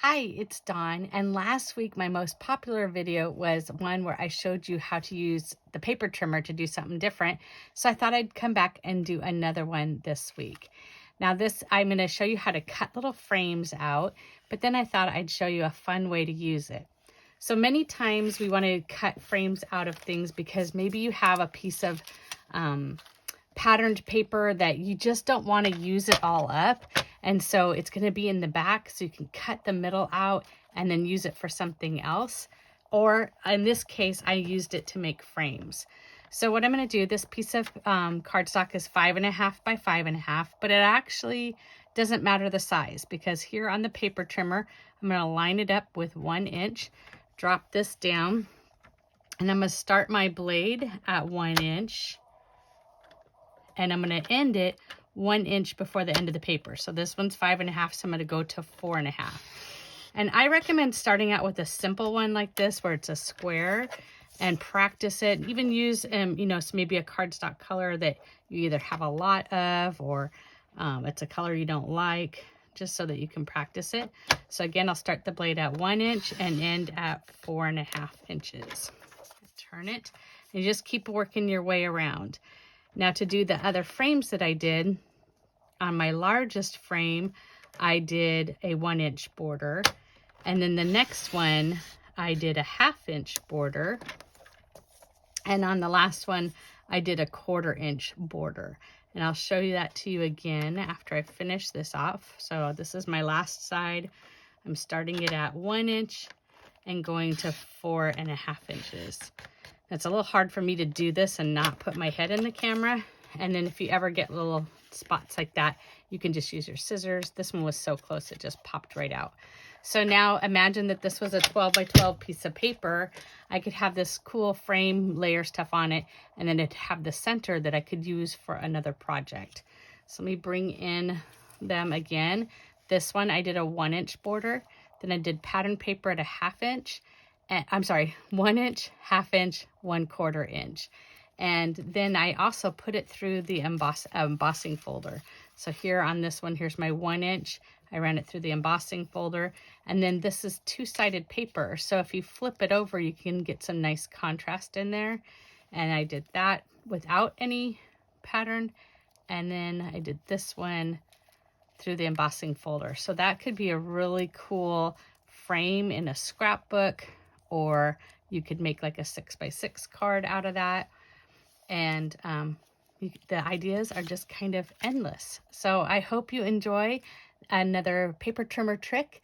Hi, it's Dawn, and last week my most popular video was one where I showed you how to use the paper trimmer to do something different. So I thought I'd come back and do another one this week. Now I'm going to show you how to cut little frames out, but then I thought I'd show you a fun way to use it. So many times we want to cut frames out of things because maybe you have a piece of patterned paper that you just don't want to use it all up. And so it's going to be in the back, so you can cut the middle out and then use it for something else. Or in this case, I used it to make frames. So what I'm going to do, this piece of cardstock is 5.5 by 5.5, but it actually doesn't matter the size because here on the paper trimmer, I'm going to line it up with 1 inch, drop this down, and I'm going to start my blade at 1 inch. And I'm going to end it 1 inch before the end of the paper. So this one's 5.5, so I'm going to go to 4.5. And I recommend starting out with a simple one like this where it's a square and practice it. Even use, so maybe a cardstock color that you either have a lot of or it's a color you don't like, just so that you can practice it. So again, I'll start the blade at 1 inch and end at 4.5 inches. Turn it and you just keep working your way around. Now to do the other frames that I did, on my largest frame, I did a 1 inch border. And then the next one, I did a 1/2 inch border. And on the last one, I did a 1/4 inch border. And I'll show you that to you again after I finish this off. So this is my last side. I'm starting it at 1 inch and going to 4.5 inches. It's a little hard for me to do this and not put my head in the camera. And then if you ever get little spots like that, you can just use your scissors. This one was so close, it just popped right out. So now imagine that this was a 12 by 12 piece of paper. I could have this cool frame layer stuff on it, and then it'd have the center that I could use for another project. So let me bring in them again. This one, I did a 1 inch border. Then I did pattern paper at a 1/2 inch. I'm sorry, 1 inch, 1/2 inch, 1/4 inch. And then I also put it through the embossing folder. So here on this one, here's my 1 inch. I ran it through the embossing folder. And then this is two-sided paper. So if you flip it over, you can get some nice contrast in there. And I did that without any pattern. And then I did this one through the embossing folder. So that could be a really cool frame in a scrapbook, or you could make like a 6x6 card out of that. And the ideas are just kind of endless. So I hope you enjoy another paper trimmer trick.